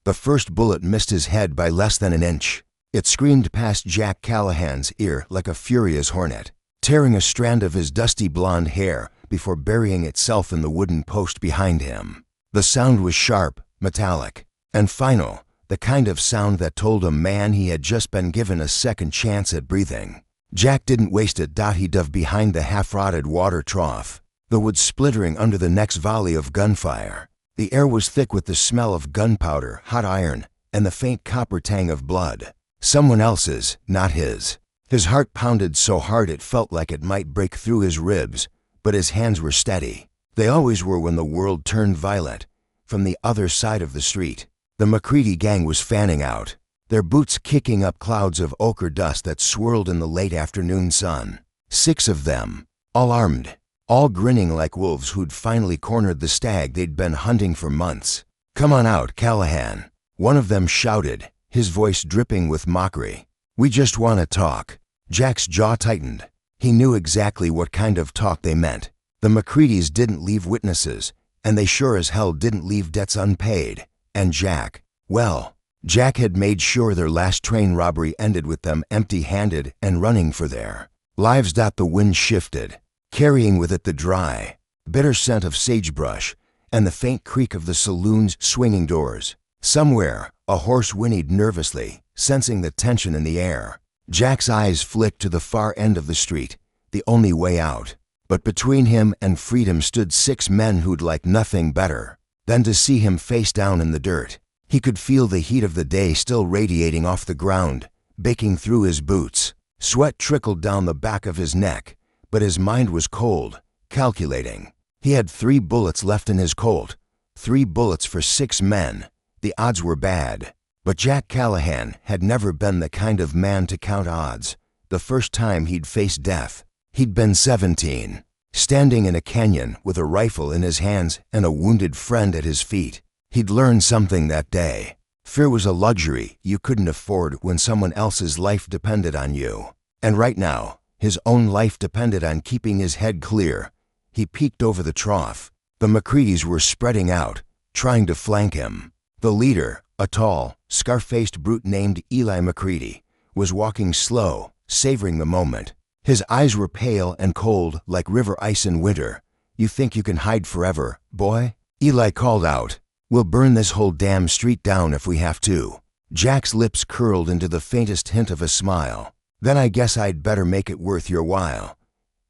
The first bullet missed his head by less than an inch. It screamed past Jack Callahan's ear like a furious hornet, tearing a strand of his dusty blonde hair before burying itself in the wooden post behind him. The sound was sharp, metallic, and final, the kind of sound that told a man he had just been given a second chance at breathing. Jack didn't waste it. He dove behind the half-rotted water trough, the wood splittering under the next volley of gunfire. The air was thick with the smell of gunpowder, hot iron, and the faint copper tang of blood. Someone else's, not his. His heart pounded so hard it felt like it might break through his ribs, but his hands were steady. They always were when the world turned violent. From the other side of the street, the McCreedy Gang was fanning out, their boots kicking up clouds of ochre dust that swirled in the late afternoon sun. 6 of them, all armed, all grinning like wolves who'd finally cornered the stag they'd been hunting for months. "Come on out, Callahan," one of them shouted, his voice dripping with mockery. "We just want to talk." Jack's jaw tightened. He knew exactly what kind of talk they meant. The McCreedys didn't leave witnesses, and they sure as hell didn't leave debts unpaid. And Jack, well, Jack had made sure their last train robbery ended with them empty-handed and running for their lives. The wind shifted, carrying with it the dry, bitter scent of sagebrush and the faint creak of the saloon's swinging doors. Somewhere, a horse whinnied nervously, sensing the tension in the air. Jack's eyes flicked to the far end of the street, the only way out. But between him and freedom stood 6 men who'd like nothing better than to see him face down in the dirt. He could feel the heat of the day still radiating off the ground, baking through his boots. Sweat trickled down the back of his neck, but his mind was cold, calculating. He had 3 bullets left in his Colt, 3 bullets for 6 men. The odds were bad, but Jack Callahan had never been the kind of man to count odds. The first time he'd faced death, he'd been 17, standing in a canyon with a rifle in his hands and a wounded friend at his feet. He'd learned something that day. Fear was a luxury you couldn't afford when someone else's life depended on you. And right now, his own life depended on keeping his head clear. He peeked over the trough. The McCreedys were spreading out, trying to flank him. The leader, a tall, scar-faced brute named Eli McCreedy, was walking slow, savoring the moment. His eyes were pale and cold like river ice in winter. "You think you can hide forever, boy?" Eli called out. "We'll burn this whole damn street down if we have to." Jack's lips curled into the faintest hint of a smile. "Then I guess I'd better make it worth your while."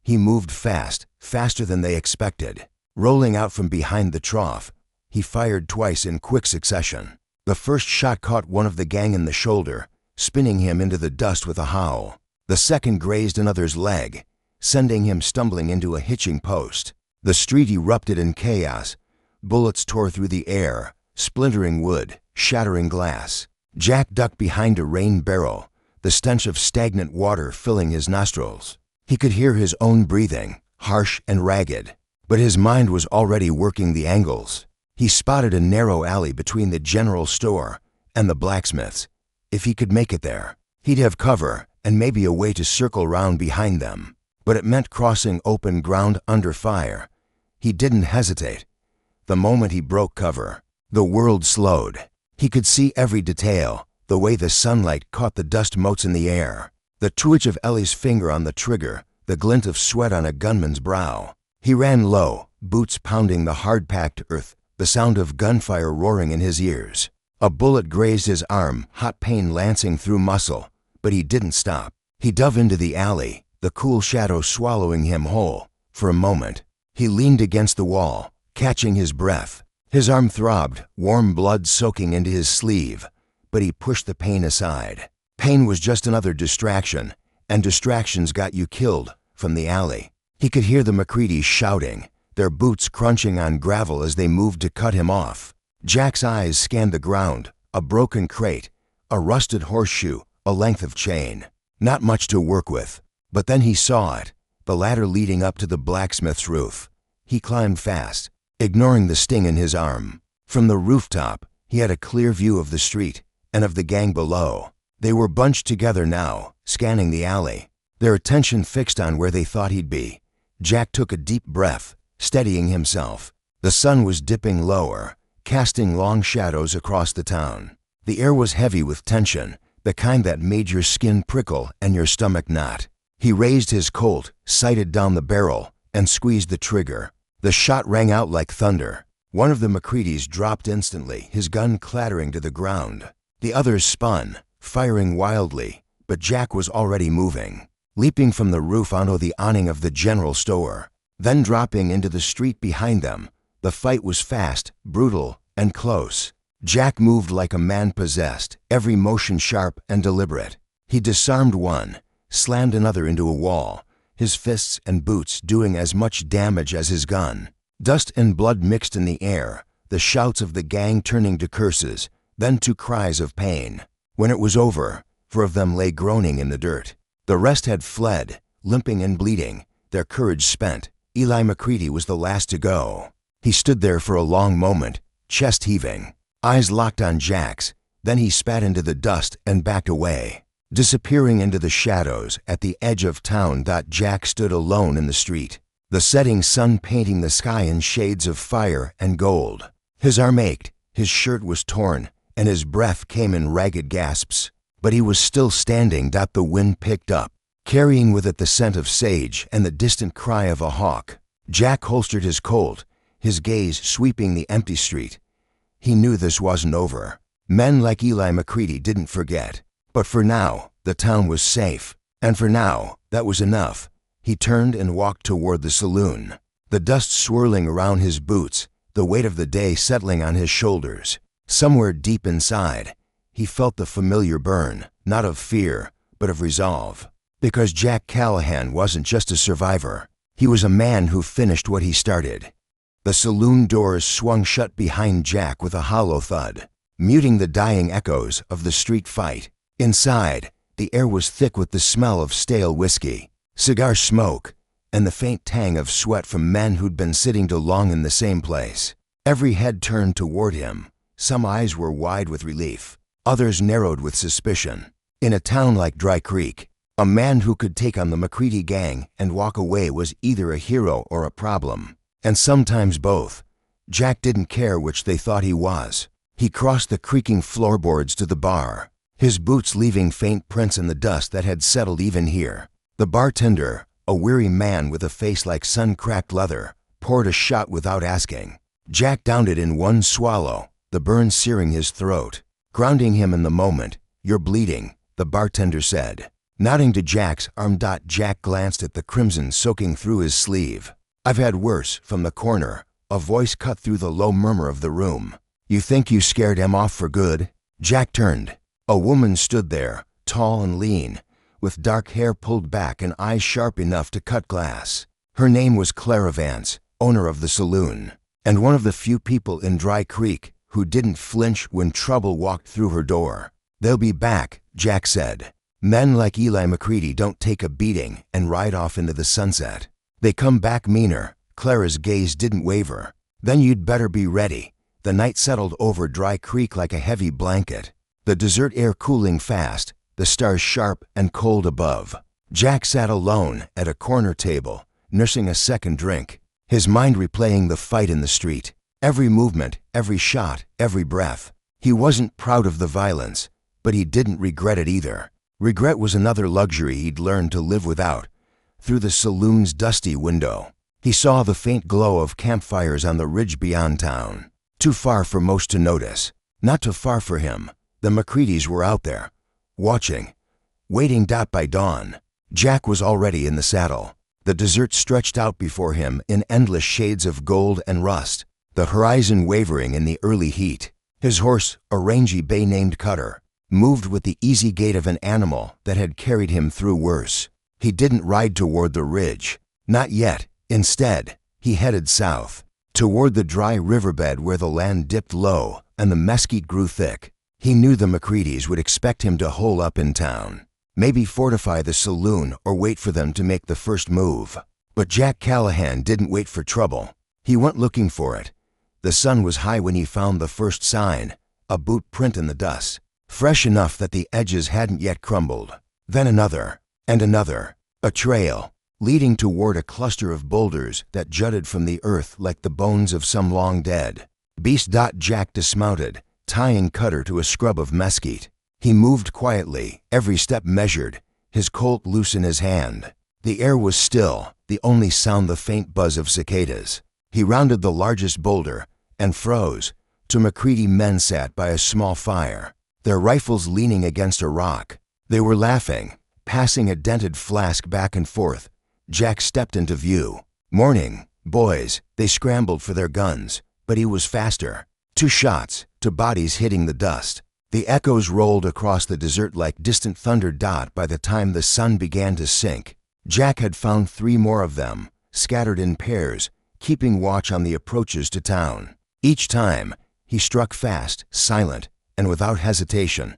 He moved fast, faster than they expected. Rolling out from behind the trough, he fired twice in quick succession. The first shot caught one of the gang in the shoulder, spinning him into the dust with a howl. The second grazed another's leg, sending him stumbling into a hitching post. The street erupted in chaos. Bullets tore through the air, splintering wood, shattering glass. Jack ducked behind a rain barrel, the stench of stagnant water filling his nostrils. He could hear his own breathing, harsh and ragged, but his mind was already working the angles. He spotted a narrow alley between the general store and the blacksmith's. If he could make it there, he'd have cover and maybe a way to circle round behind them. But it meant crossing open ground under fire. He didn't hesitate. The moment he broke cover, the world slowed. He could see every detail, the way the sunlight caught the dust motes in the air, the twitch of Ellie's finger on the trigger, the glint of sweat on a gunman's brow. He ran low, boots pounding the hard-packed earth, the sound of gunfire roaring in his ears. A bullet grazed his arm, hot pain lancing through muscle, but he didn't stop. He dove into the alley, the cool shadow swallowing him whole. For a moment, he leaned against the wall, catching his breath. His arm throbbed, warm blood soaking into his sleeve, but he pushed the pain aside. Pain was just another distraction, and distractions got you killed. From the alley, he could hear the McCreedys shouting, their boots crunching on gravel as they moved to cut him off. Jack's eyes scanned the ground, a broken crate, a rusted horseshoe, a length of chain. Not much to work with, but then he saw it, the ladder leading up to the blacksmith's roof. He climbed fast, ignoring the sting in his arm. From the rooftop, he had a clear view of the street and of the gang below. They were bunched together now, scanning the alley, their attention fixed on where they thought he'd be. Jack took a deep breath, steadying himself. The sun was dipping lower, casting long shadows across the town. The air was heavy with tension, the kind that made your skin prickle and your stomach knot. He raised his Colt, sighted down the barrel, and squeezed the trigger. The shot rang out like thunder. One of the McCreedys dropped instantly, his gun clattering to the ground. The others spun, firing wildly, but Jack was already moving, leaping from the roof onto the awning of the general store, then dropping into the street behind them. The fight was fast, brutal, and close. Jack moved like a man possessed, every motion sharp and deliberate. He disarmed one, slammed another into a wall, his fists and boots doing as much damage as his gun. Dust and blood mixed in the air, the shouts of the gang turning to curses, then to cries of pain. When it was over, 4 of them lay groaning in the dirt. The rest had fled, limping and bleeding, their courage spent. Eli McCreedy was the last to go. He stood there for a long moment, chest heaving, eyes locked on Jack's. Then he spat into the dust and backed away, disappearing into the shadows at the edge of town. Jack stood alone in the street, the setting sun painting the sky in shades of fire and gold. His arm ached, his shirt was torn, and his breath came in ragged gasps. But he was still standing. The wind picked up, carrying with it the scent of sage and the distant cry of a hawk. Jack holstered his Colt, his gaze sweeping the empty street. He knew this wasn't over. Men like Eli McCreedy didn't forget. But for now, the town was safe. And for now, that was enough. He turned and walked toward the saloon, the dust swirling around his boots, the weight of the day settling on his shoulders. Somewhere deep inside, he felt the familiar burn, not of fear, but of resolve. Because Jack Callahan wasn't just a survivor. He was a man who finished what he started. The saloon doors swung shut behind Jack with a hollow thud, muting the dying echoes of the street fight. Inside, the air was thick with the smell of stale whiskey, cigar smoke, and the faint tang of sweat from men who'd been sitting too long in the same place. Every head turned toward him. Some eyes were wide with relief, others narrowed with suspicion. In a town like Dry Creek, a man who could take on the McCreedy Gang and walk away was either a hero or a problem, and sometimes both. Jack didn't care which they thought he was. He crossed the creaking floorboards to the bar, his boots leaving faint prints in the dust that had settled even here. The bartender, a weary man with a face like sun-cracked leather, poured a shot without asking. Jack downed it in one swallow, the burn searing his throat, grounding him in the moment. "You're bleeding," the bartender said, nodding to Jack's arm. Jack glanced at the crimson soaking through his sleeve. "I've had worse," from the corner, a voice cut through the low murmur of the room. "You think you scared him off for good?" Jack turned. A woman stood there, tall and lean, with dark hair pulled back and eyes sharp enough to cut glass. Her name was Clara Vance, owner of the saloon, and one of the few people in Dry Creek who didn't flinch when trouble walked through her door. "They'll be back," Jack said. "Men like Eli McCreedy don't take a beating and ride off into the sunset. They come back meaner." Clara's gaze didn't waver. "Then you'd better be ready." The night settled over Dry Creek like a heavy blanket, the desert air cooling fast, the stars sharp and cold above. Jack sat alone at a corner table, nursing a second drink, his mind replaying the fight in the street. Every movement, every shot, every breath. He wasn't proud of the violence, but he didn't regret it either. Regret was another luxury he'd learned to live without. Through the saloon's dusty window, he saw the faint glow of campfires on the ridge beyond town. Too far for most to notice, not too far for him. The McCreedys were out there, watching, waiting. By dawn, Jack was already in the saddle. The desert stretched out before him in endless shades of gold and rust, the horizon wavering in the early heat. His horse, a rangy bay-named Cutter, moved with the easy gait of an animal that had carried him through worse. He didn't ride toward the ridge, not yet. Instead, he headed south, toward the dry riverbed where the land dipped low and the mesquite grew thick. He knew the McCreedys would expect him to hole up in town, maybe fortify the saloon or wait for them to make the first move. But Jack Callahan didn't wait for trouble. He went looking for it. The sun was high when he found the first sign, a boot print in the dust, fresh enough that the edges hadn't yet crumbled. Then another, and another, a trail, leading toward a cluster of boulders that jutted from the earth like the bones of some long dead. Beast. Jack dismounted, tying Cutter to a scrub of mesquite. He moved quietly, every step measured, his Colt loose in his hand. The air was still, the only sound the faint buzz of cicadas. He rounded the largest boulder and froze. Two McCreedy men sat by a small fire, their rifles leaning against a rock. They were laughing, passing a dented flask back and forth. Jack stepped into view. "Morning, boys." They scrambled for their guns, but he was faster. 2 shots, 2 bodies hitting the dust. The echoes rolled across the desert like distant thunder. By the time the sun began to sink, Jack had found 3 more of them, scattered in pairs, keeping watch on the approaches to town. Each time, he struck fast, silent, and without hesitation.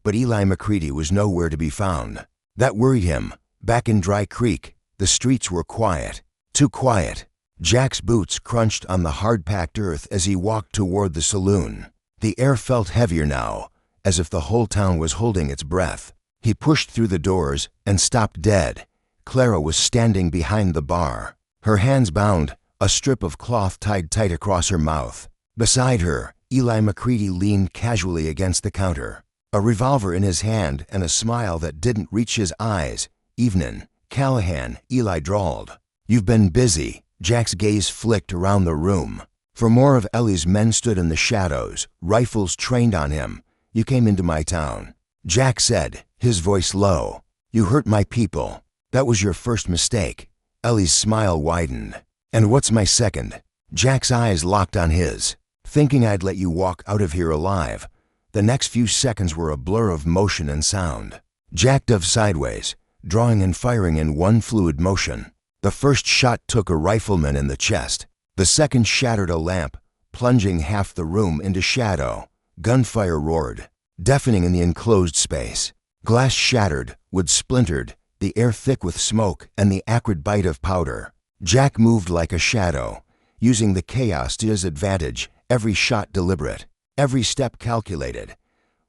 But Eli McCreedy was nowhere to be found. That worried him. Back in Dry Creek, the streets were quiet. Too quiet. Jack's boots crunched on the hard-packed earth as he walked toward the saloon. The air felt heavier now, as if the whole town was holding its breath. He pushed through the doors and stopped dead. Clara was standing behind the bar, her hands bound, a strip of cloth tied tight across her mouth. Beside her, Eli McCreedy leaned casually against the counter, a revolver in his hand and a smile that didn't reach his eyes. "Evenin', Callahan," Eli drawled. "You've been busy." Jack's gaze flicked around the room. For more of Ellie's men stood in the shadows, rifles trained on him. "You came into my town," Jack said, his voice low. "You hurt my people. That was your first mistake." Ellie's smile widened. "And what's my second?" Jack's eyes locked on his. "Thinking I'd let you walk out of here alive." The next few seconds were a blur of motion and sound. Jack dove sideways, drawing and firing in one fluid motion. The first shot took a rifleman in the chest. The second shattered a lamp, plunging half the room into shadow. Gunfire roared, deafening in the enclosed space. Glass shattered, wood splintered, the air thick with smoke and the acrid bite of powder. Jack moved like a shadow, using the chaos to his advantage, every shot deliberate, every step calculated.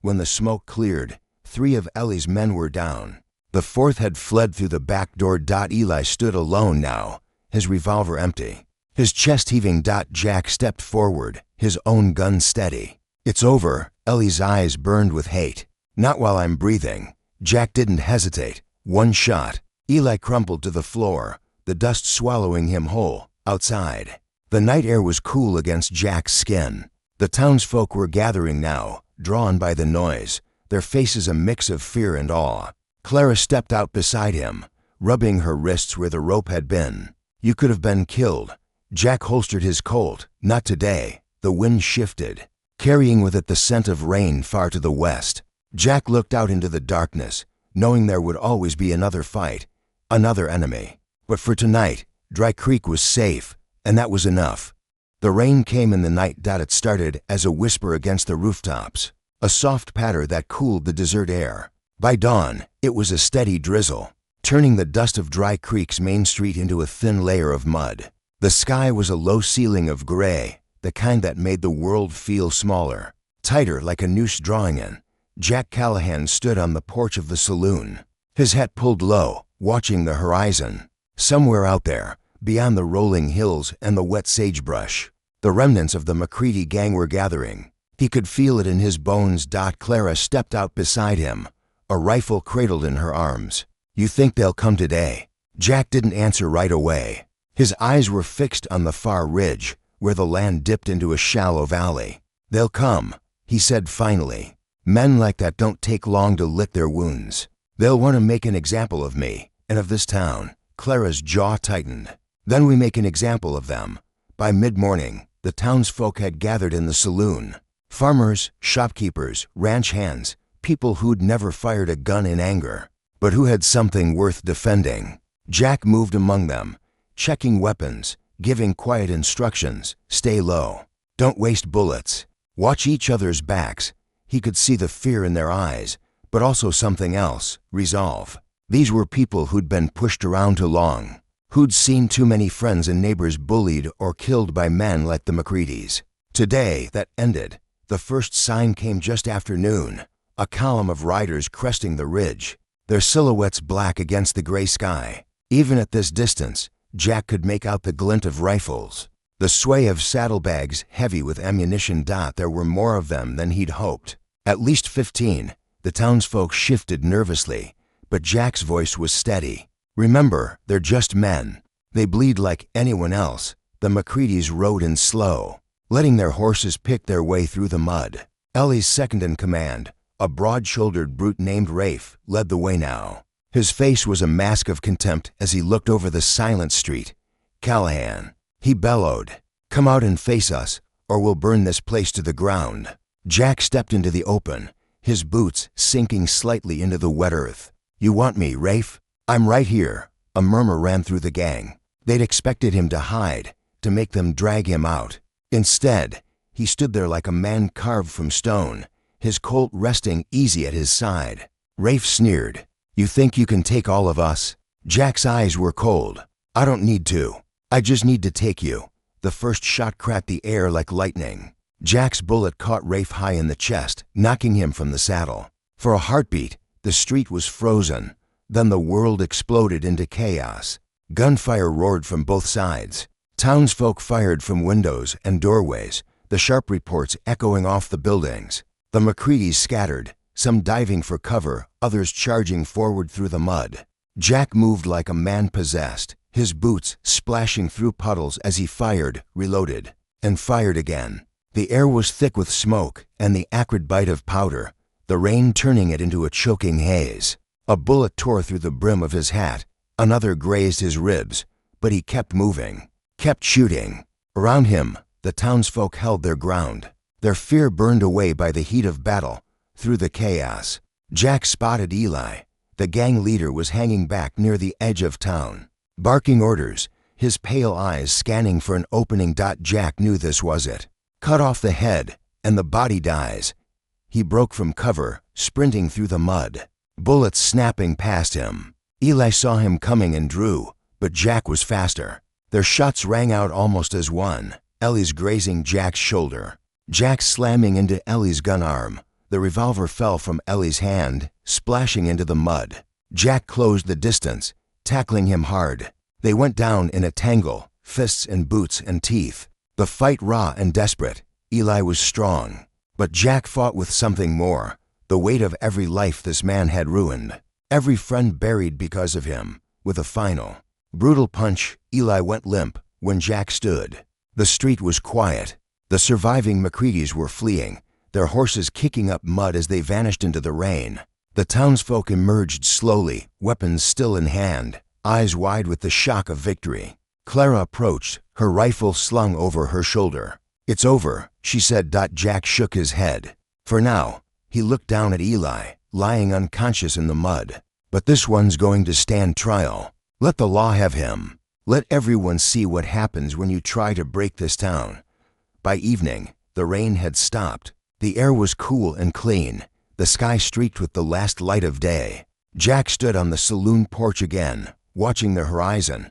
When the smoke cleared, 3 of Ellie's men were down. The 4th had fled through the back door. Eli stood alone now, his revolver empty, his chest heaving. Jack stepped forward, his own gun steady. "It's over." Ellie's eyes burned with hate. "Not while I'm breathing." Jack didn't hesitate. 1 shot. Eli crumpled to the floor, the dust swallowing him whole. Outside, the night air was cool against Jack's skin. The townsfolk were gathering now, drawn by the noise, their faces a mix of fear and awe. Clara stepped out beside him, rubbing her wrists where the rope had been. "You could have been killed." Jack holstered his Colt. "Not today." The wind shifted, carrying with it the scent of rain far to the west. Jack looked out into the darkness, knowing there would always be another fight, another enemy. But for tonight, Dry Creek was safe, and that was enough. The rain came in the night. It started as a whisper against the rooftops, a soft patter that cooled the desert air. By dawn, it was a steady drizzle, turning the dust of Dry Creek's main street into a thin layer of mud. The sky was a low ceiling of gray, the kind that made the world feel smaller, tighter like a noose drawing in. Jack Callahan stood on the porch of the saloon, his hat pulled low, watching the horizon. Somewhere out there, beyond the rolling hills and the wet sagebrush, the remnants of the McCreedy Gang were gathering. He could feel it in his bones. Clara stepped out beside him, a rifle cradled in her arms. "You think they'll come today?" Jack didn't answer right away. His eyes were fixed on the far ridge, where the land dipped into a shallow valley. "They'll come," he said finally. "Men like that don't take long to lick their wounds. They'll want to make an example of me, and of this town." Clara's jaw tightened. "Then we make an example of them." By mid-morning, the townsfolk had gathered in the saloon. Farmers, shopkeepers, ranch hands, people who'd never fired a gun in anger, but who had something worth defending. Jack moved among them, checking weapons, giving quiet instructions. "Stay low. Don't waste bullets. Watch each other's backs." He could see the fear in their eyes, but also something else, resolve. These were people who'd been pushed around too long, who'd seen too many friends and neighbors bullied or killed by men like the McCreedys. Today, that ended. The first sign came just after noon. A column of riders cresting the ridge, their silhouettes black against the gray sky. Even at this distance, Jack could make out the glint of rifles. The sway of saddlebags heavy with ammunition. There were more of them than he'd hoped. At least 15. The townsfolk shifted nervously, but Jack's voice was steady. Remember, they're just men. They bleed like anyone else. The McCreedys rode in slow, letting their horses pick their way through the mud. Ellie's second-in-command, a broad-shouldered brute named Rafe, led the way now. His face was a mask of contempt as he looked over the silent street. "Callahan," he bellowed, "come out and face us, or we'll burn this place to the ground." Jack stepped into the open, his boots sinking slightly into the wet earth. "You want me, Rafe?" "I'm right here." A murmur ran through the gang. They'd expected him to hide, to make them drag him out. Instead, he stood there like a man carved from stone, his Colt resting easy at his side. Rafe sneered. "You think you can take all of us?" Jack's eyes were cold. "I don't need to. I just need to take you." The first shot cracked the air like lightning. Jack's bullet caught Rafe high in the chest, knocking him from the saddle. For a heartbeat, the street was frozen. Then the world exploded into chaos. Gunfire roared from both sides. Townsfolk fired from windows and doorways, the sharp reports echoing off the buildings. The McCreedys scattered, some diving for cover, others charging forward through the mud. Jack moved like a man possessed, his boots splashing through puddles as he fired, reloaded, and fired again. The air was thick with smoke and the acrid bite of powder, the rain turning it into a choking haze. A bullet tore through the brim of his hat, another grazed his ribs, but he kept moving, kept shooting. Around him, the townsfolk held their ground, their fear burned away by the heat of battle. Through the chaos, Jack spotted Eli. The gang leader was hanging back near the edge of town, barking orders, his pale eyes scanning for an opening. Jack knew this was it. Cut off the head, and the body dies. He broke from cover, sprinting through the mud, bullets snapping past him. Eli saw him coming and drew, but Jack was faster. Their shots rang out almost as one, Ellie's grazing Jack's shoulder, Jack slamming into Ellie's gun arm. The revolver fell from Ellie's hand, splashing into the mud. Jack closed the distance, tackling him hard. They went down in a tangle, fists and boots and teeth. The fight raw and desperate. Eli was strong, but Jack fought with something more, the weight of every life this man had ruined, every friend buried because of him. With a final, brutal punch, Eli went limp when Jack stood. The street was quiet. The surviving McCreedys were fleeing, their horses kicking up mud as they vanished into the rain. The townsfolk emerged slowly, weapons still in hand, eyes wide with the shock of victory. Clara approached, her rifle slung over her shoulder. "It's over," she said. Jack shook his head. For now, he looked down at Eli, lying unconscious in the mud. "But this one's going to stand trial. Let the law have him. Let everyone see what happens when you try to break this town." By evening, the rain had stopped. The air was cool and clean, the sky streaked with the last light of day. Jack stood on the saloon porch again, watching the horizon.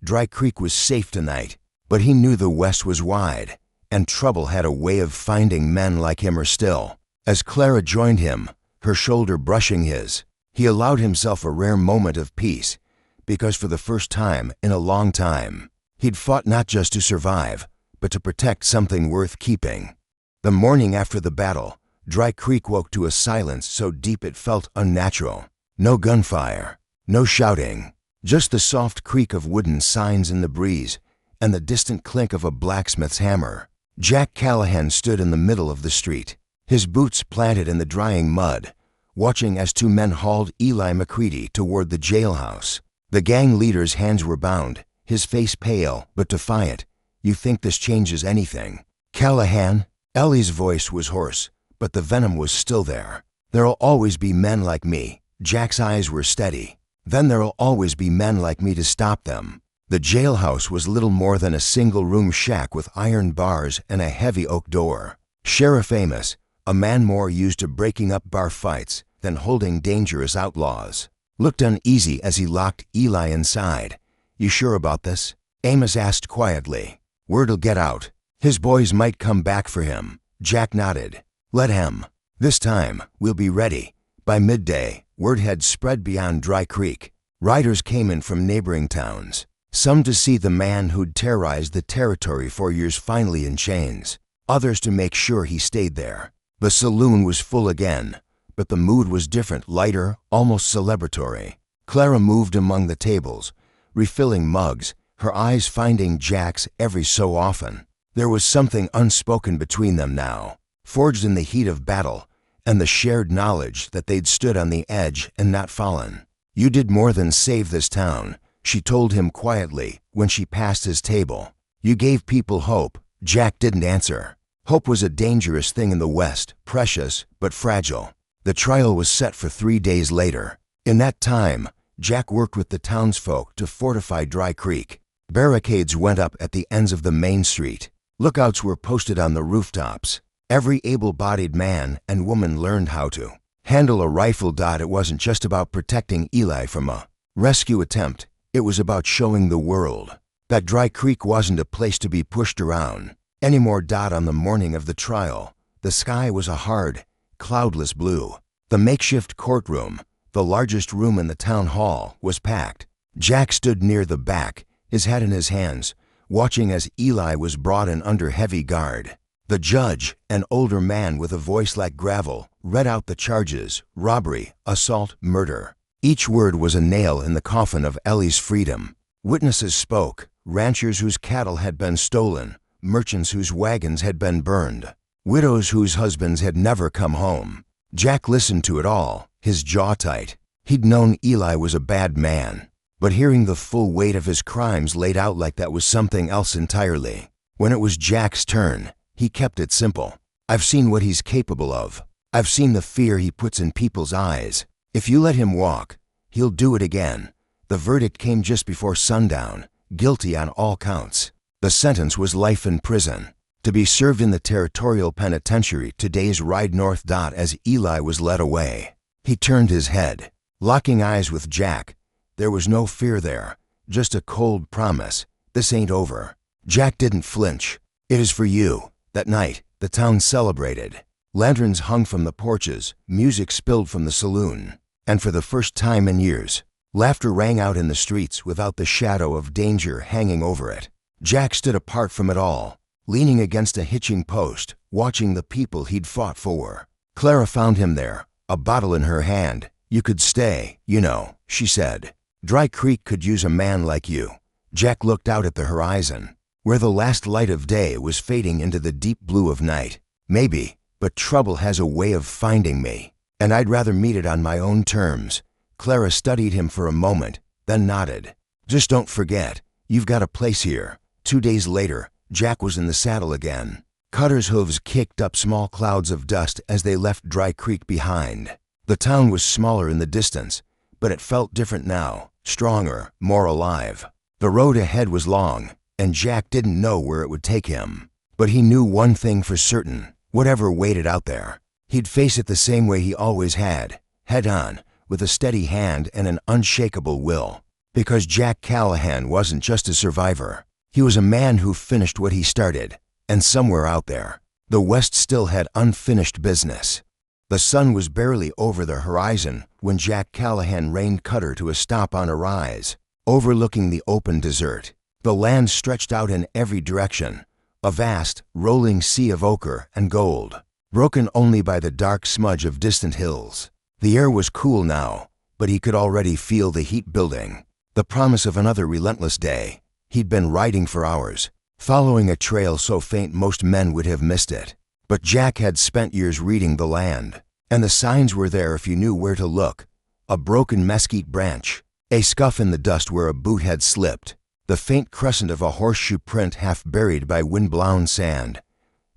Dry Creek was safe tonight, but he knew the West was wide, and trouble had a way of finding men like him. Or still, as Clara joined him, her shoulder brushing his, he allowed himself a rare moment of peace, because for the first time in a long time, he'd fought not just to survive, but to protect something worth keeping. The morning after the battle, Dry Creek woke to a silence so deep it felt unnatural. No gunfire, no shouting, just the soft creak of wooden signs in the breeze and the distant clink of a blacksmith's hammer. Jack Callahan stood in the middle of the street, his boots planted in the drying mud, watching as two men hauled Eli McCreedy toward the jailhouse. The gang leader's hands were bound, his face pale but defiant. "You think this changes anything?" "Callahan," Ellie's voice was hoarse, but the venom was still there. "There'll always be men like me." Jack's eyes were steady. "Then there'll always be men like me to stop them." The jailhouse was little more than a single-room shack with iron bars and a heavy oak door. Sheriff Amos, a man more used to breaking up bar fights than holding dangerous outlaws, looked uneasy as he locked Eli inside. "You sure about this?" Amos asked quietly. "Word'll get out. His boys might come back for him." Jack nodded. "Let him. This time, we'll be ready." By midday, word had spread beyond Dry Creek. Riders came in from neighboring towns. Some to see the man who'd terrorized the territory for years finally in chains, others to make sure he stayed there. The saloon was full again, but the mood was different, lighter, almost celebratory. Clara moved among the tables, refilling mugs, her eyes finding Jack's every so often. There was something unspoken between them now, forged in the heat of battle and the shared knowledge that they'd stood on the edge and not fallen. "You did more than save this town," she told him quietly when she passed his table. "You gave people hope." Jack didn't answer. Hope was a dangerous thing in the West, precious but fragile. The trial was set for 3 days later. In that time, Jack worked with the townsfolk to fortify Dry Creek. Barricades went up at the ends of the main street. Lookouts were posted on the rooftops. Every able-bodied man and woman learned how to handle a rifle. It wasn't just about protecting Eli from a rescue attempt. It was about showing the world that Dry Creek wasn't a place to be pushed around anymore. On the morning of the trial, the sky was a hard, cloudless blue. The makeshift courtroom, the largest room in the town hall, was packed. Jack stood near the back, his head in his hands, watching as Eli was brought in under heavy guard. The judge, an older man with a voice like gravel, read out the charges: robbery, assault, murder. Each word was a nail in the coffin of Ellie's freedom. Witnesses spoke: ranchers whose cattle had been stolen, merchants whose wagons had been burned, widows whose husbands had never come home. Jack listened to it all, his jaw tight. He'd known Eli was a bad man, but hearing the full weight of his crimes laid out like that was something else entirely. When it was Jack's turn, he kept it simple. "I've seen what he's capable of. I've seen the fear he puts in people's eyes. If you let him walk, he'll do it again." The verdict came just before sundown, guilty on all counts. The sentence was life in prison, to be served in the territorial penitentiary. Today's ride north. As Eli was led away, he turned his head, locking eyes with Jack. There was no fear there, just a cold promise: this ain't over. Jack didn't flinch. "It is for you." That night, the town celebrated. Lanterns hung from the porches, music spilled from the saloon, and for the first time in years, laughter rang out in the streets without the shadow of danger hanging over it. Jack stood apart from it all, leaning against a hitching post, watching the people he'd fought for. Clara found him there, a bottle in her hand. "You could stay, you know," she said. "Dry Creek could use a man like you." Jack looked out at the horizon, where the last light of day was fading into the deep blue of night. "Maybe, but trouble has a way of finding me, and I'd rather meet it on my own terms." Clara studied him for a moment, then nodded. "Just don't forget, you've got a place here." 2 days later, Jack was in the saddle again. Cutter's hooves kicked up small clouds of dust as they left Dry Creek behind. The town was smaller in the distance, but it felt different now, stronger, more alive. The road ahead was long, and Jack didn't know where it would take him. But he knew one thing for certain: whatever waited out there, he'd face it the same way he always had, head on, with a steady hand and an unshakable will. Because Jack Callahan wasn't just a survivor. He was a man who finished what he started, and somewhere out there, the West still had unfinished business. The sun was barely over the horizon when Jack Callahan reined Cutter to a stop on a rise, overlooking the open desert. The land stretched out in every direction, a vast, rolling sea of ochre and gold, broken only by the dark smudge of distant hills. The air was cool now, but he could already feel the heat building, the promise of another relentless day. He'd been riding for hours, following a trail so faint most men would have missed it. But Jack had spent years reading the land, and the signs were there if you knew where to look. A broken mesquite branch, a scuff in the dust where a boot had slipped, the faint crescent of a horseshoe print half buried by wind-blown sand.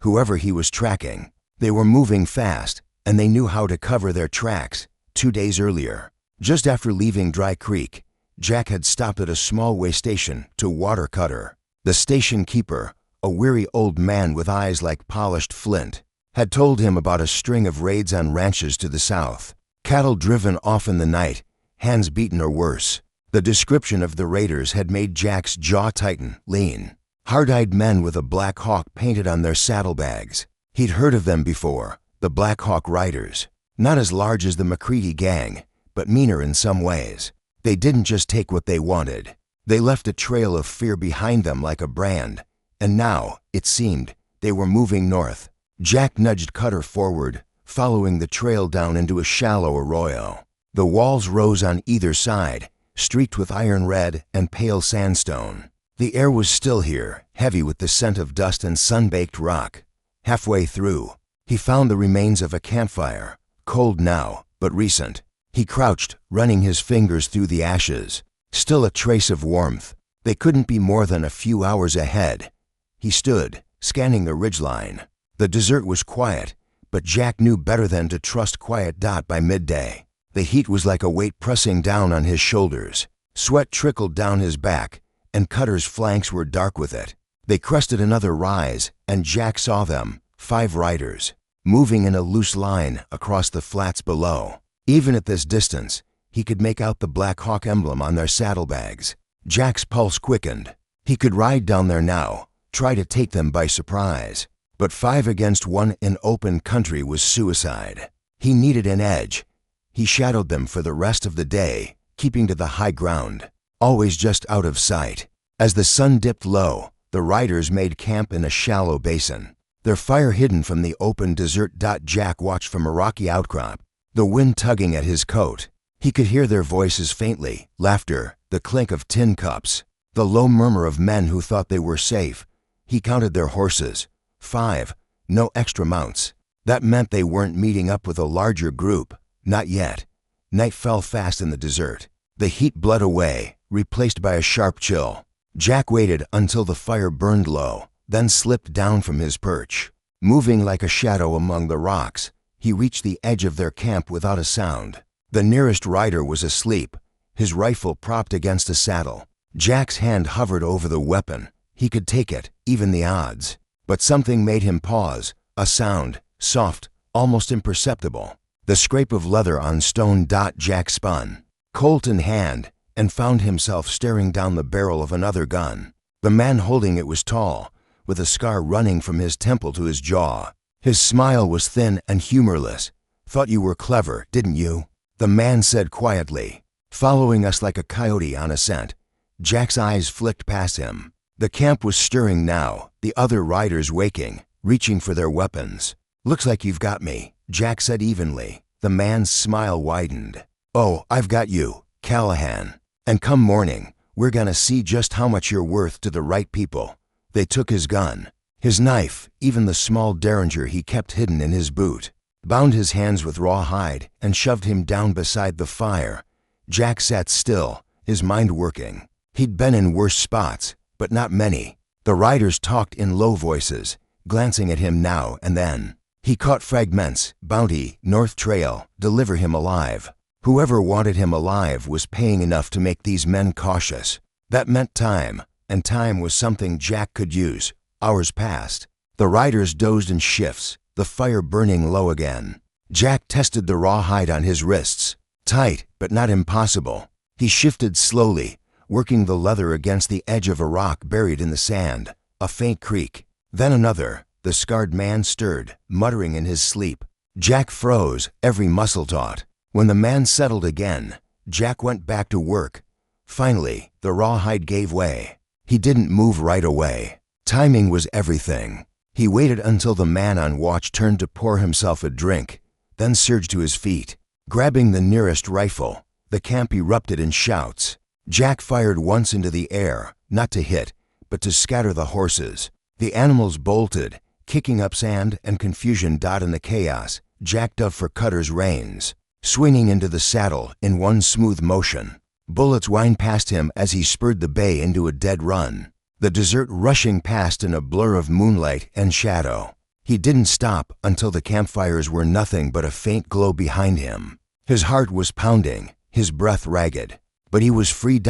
Whoever he was tracking, they were moving fast, and they knew how to cover their tracks. 2 days earlier, just after leaving Dry Creek, Jack had stopped at a small way station to water Cutter. The station keeper, a weary old man with eyes like polished flint, had told him about a string of raids on ranches to the south. Cattle driven off in the night, hands beaten or worse. The description of the raiders had made Jack's jaw tighten, lean. Hard-eyed men with a Black Hawk painted on their saddlebags. He'd heard of them before, the Blackhawk Riders. Not as large as the McCreedy Gang, but meaner in some ways. They didn't just take what they wanted. They left a trail of fear behind them like a brand, and now, it seemed, they were moving north. Jack nudged Cutter forward, following the trail down into a shallow arroyo. The walls rose on either side, streaked with iron red and pale sandstone. The air was still here, heavy with the scent of dust and sun-baked rock. Halfway through, he found the remains of a campfire, cold now, but recent. He crouched, running his fingers through the ashes. Still a trace of warmth. They couldn't be more than a few hours ahead. He stood, scanning the ridgeline. The desert was quiet, but Jack knew better than to trust quiet. By midday, the heat was like a weight pressing down on his shoulders. Sweat trickled down his back, and Cutter's flanks were dark with it. They crested another rise, and Jack saw them, 5 riders, moving in a loose line across the flats below. Even at this distance, he could make out the Blackhawk emblem on their saddlebags. Jack's pulse quickened. He could ride down there now, try to take them by surprise. But 5 against 1 in open country was suicide. He needed an edge. He shadowed them for the rest of the day, keeping to the high ground, always just out of sight. As the sun dipped low, the riders made camp in a shallow basin, their fire hidden from the open desert. Jack watched from a rocky outcrop, the wind tugging at his coat. He could hear their voices faintly, laughter, the clink of tin cups, the low murmur of men who thought they were safe. He counted their horses. 5, no extra mounts. That meant they weren't meeting up with a larger group. Not yet. Night fell fast in the desert. The heat bled away, replaced by a sharp chill. Jack waited until the fire burned low, then slipped down from his perch. Moving like a shadow among the rocks, he reached the edge of their camp without a sound. The nearest rider was asleep, his rifle propped against a saddle. Jack's hand hovered over the weapon. He could take it, even the odds. But something made him pause, a sound, soft, almost imperceptible. The scrape of leather on stone. Jack spun, Colt in hand, and found himself staring down the barrel of another gun. The man holding it was tall, with a scar running from his temple to his jaw. His smile was thin and humorless. "Thought you were clever, didn't you?" the man said quietly. "Following us like a coyote on a scent." Jack's eyes flicked past him. The camp was stirring now, the other riders waking, reaching for their weapons. "Looks like you've got me," Jack said evenly. The man's smile widened. "Oh, I've got you, Callahan. And come morning, we're gonna see just how much you're worth to the right people." They took his gun, his knife, even the small derringer he kept hidden in his boot, bound his hands with rawhide, and shoved him down beside the fire. Jack sat still, his mind working. He'd been in worse spots, but not many. The riders talked in low voices, glancing at him now and then. He caught fragments: bounty, North Trail, deliver him alive. Whoever wanted him alive was paying enough to make these men cautious. That meant time, and time was something Jack could use. Hours passed. The riders dozed in shifts, the fire burning low again. Jack tested the rawhide on his wrists. Tight, but not impossible. He shifted slowly, working the leather against the edge of a rock buried in the sand. A faint creak, then another. The scarred man stirred, muttering in his sleep. Jack froze, every muscle taut. When the man settled again, Jack went back to work. Finally, the rawhide gave way. He didn't move right away. Timing was everything. He waited until the man on watch turned to pour himself a drink, then surged to his feet. Grabbing the nearest rifle, the camp erupted in shouts. Jack fired once into the air, not to hit, but to scatter the horses. The animals bolted, kicking up sand and confusion. In the chaos, Jack dove for Cutter's reins, swinging into the saddle in one smooth motion. Bullets whined past him as he spurred the bay into a dead run, the desert rushing past in a blur of moonlight and shadow. He didn't stop until the campfires were nothing but a faint glow behind him. His heart was pounding, his breath ragged. But he was free.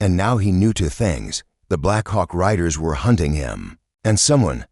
And now he knew 2 things. The Blackhawk Riders were hunting him. And someone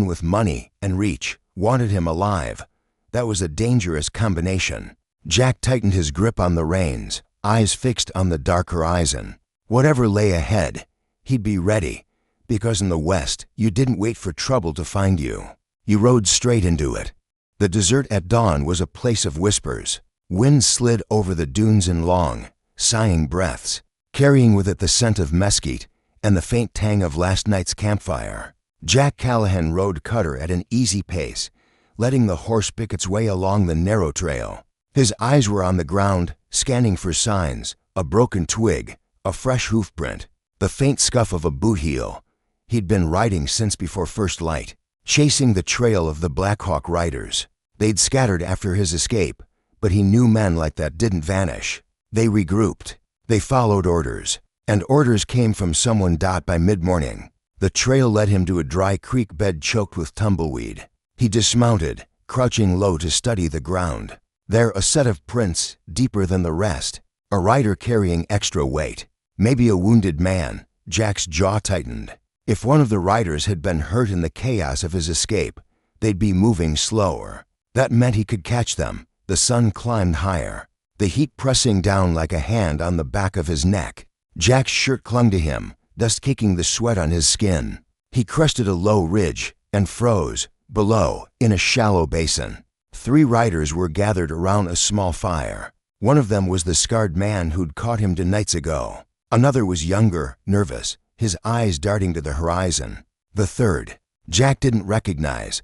with money and reach, wanted him alive. That was a dangerous combination. Jack tightened his grip on the reins, eyes fixed on the dark horizon. Whatever lay ahead, he'd be ready. Because in the West, you didn't wait for trouble to find you. You rode straight into it. The desert at dawn was a place of whispers. Wind slid over the dunes in long, sighing breaths. carrying with it the scent of mesquite and the faint tang of last night's campfire. Jack Callahan rode Cutter at an easy pace, letting the horse pick its way along the narrow trail. His eyes were on the ground, scanning for signs, a broken twig, a fresh hoof print, the faint scuff of a boot heel. He'd been riding since before first light, chasing the trail of the Blackhawk Riders. They'd scattered after his escape, but he knew men like that didn't vanish. They regrouped. They followed orders, and orders came from someone. By mid-morning, the trail led him to a dry creek bed choked with tumbleweed. He dismounted, crouching low to study the ground. There, a set of prints, deeper than the rest, a rider carrying extra weight. Maybe a wounded man. Jack's jaw tightened. If one of the riders had been hurt in the chaos of his escape, they'd be moving slower. That meant he could catch them. The sun climbed higher, the heat pressing down like a hand on the back of his neck. Jack's shirt clung to him, dust caking the sweat on his skin. He crested a low ridge and froze, below, in a shallow basin. 3 riders were gathered around a small fire. One of them was the scarred man who'd caught him 2 nights ago. Another was younger, nervous, his eyes darting to the horizon. The third, Jack didn't recognize,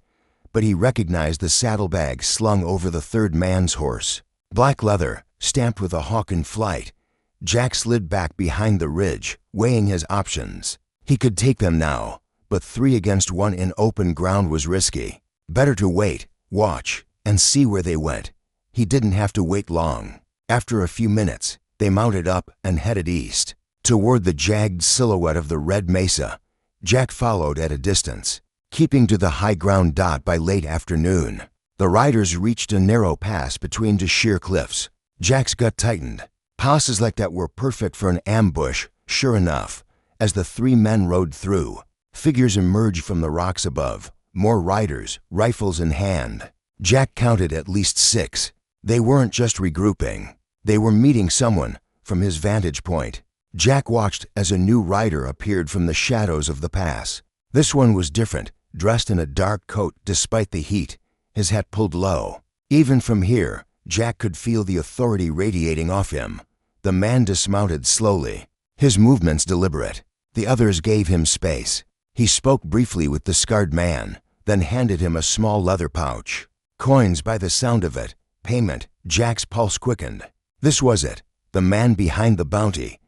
but he recognized the saddlebag slung over the third man's horse. Black leather, stamped with a hawk in flight. Jack slid back behind the ridge, weighing his options. He could take them now, but 3 against 1 in open ground was risky. Better to wait, watch, and see where they went. He didn't have to wait long. After a few minutes, they mounted up and headed east, toward the jagged silhouette of the red mesa. Jack followed at a distance, keeping to the high ground. By late afternoon, the riders reached a narrow pass between 2 sheer cliffs. Jack's gut tightened. Passes like that were perfect for an ambush, sure enough. As the 3 men rode through, figures emerged from the rocks above, more riders, rifles in hand. Jack counted at least 6. They weren't just regrouping. They were meeting someone, from his vantage point. Jack watched as a new rider appeared from the shadows of the pass. This one was different, dressed in a dark coat despite the heat, his hat pulled low. Even from here, Jack could feel the authority radiating off him. The man dismounted slowly, his movements deliberate. The others gave him space. He spoke briefly with the scarred man, then handed him a small leather pouch. Coins by the sound of it. Payment. Jack's pulse quickened. This was it, the man behind the bounty.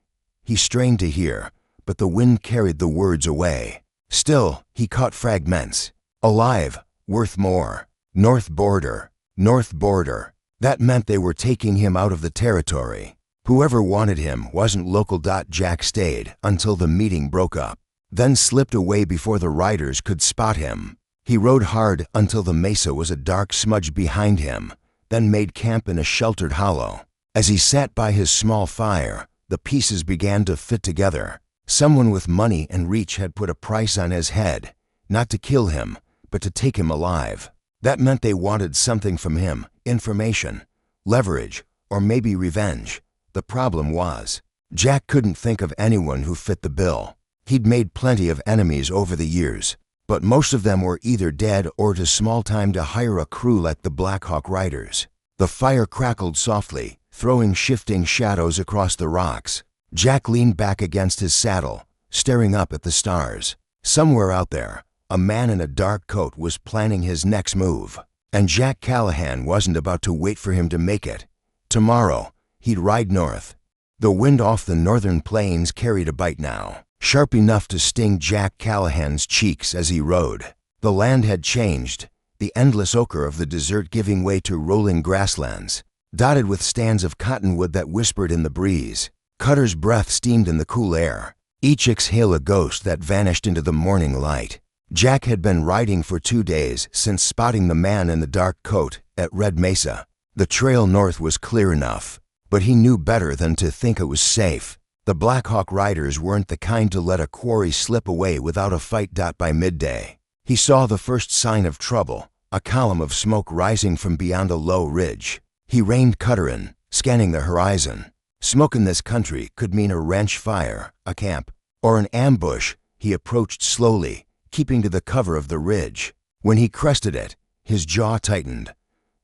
He strained to hear, but the wind carried the words away. Still, he caught fragments. Alive, worth more. North border, north border. That meant they were taking him out of the territory. Whoever wanted him wasn't local. Jack stayed until the meeting broke up, then slipped away before the riders could spot him. He rode hard until the mesa was a dark smudge behind him, then made camp in a sheltered hollow. As he sat by his small fire, the pieces began to fit together. Someone with money and reach had put a price on his head, not to kill him, but to take him alive. That meant they wanted something from him, information, leverage, or maybe revenge. The problem was, Jack couldn't think of anyone who fit the bill. He'd made plenty of enemies over the years, but most of them were either dead or too small time to hire a crew like the Blackhawk Riders. The fire crackled softly, throwing shifting shadows across the rocks. Jack leaned back against his saddle, staring up at the stars. Somewhere out there, a man in a dark coat was planning his next move, and Jack Callahan wasn't about to wait for him to make it. Tomorrow, he'd ride north. The wind off the northern plains carried a bite now, sharp enough to sting Jack Callahan's cheeks as he rode. The land had changed, the endless ochre of the desert giving way to rolling grasslands, dotted with stands of cottonwood that whispered in the breeze. Cutter's breath steamed in the cool air, each exhale a ghost that vanished into the morning light. Jack had been riding for 2 days since spotting the man in the dark coat at Red Mesa. The trail north was clear enough, but he knew better than to think it was safe. The Blackhawk Riders weren't the kind to let a quarry slip away without a fight. By midday, he saw the first sign of trouble, a column of smoke rising from beyond a low ridge. He reined Cutter in, scanning the horizon. Smoke in this country could mean a ranch fire, a camp, or an ambush. He approached slowly, keeping to the cover of the ridge. When he crested it, his jaw tightened.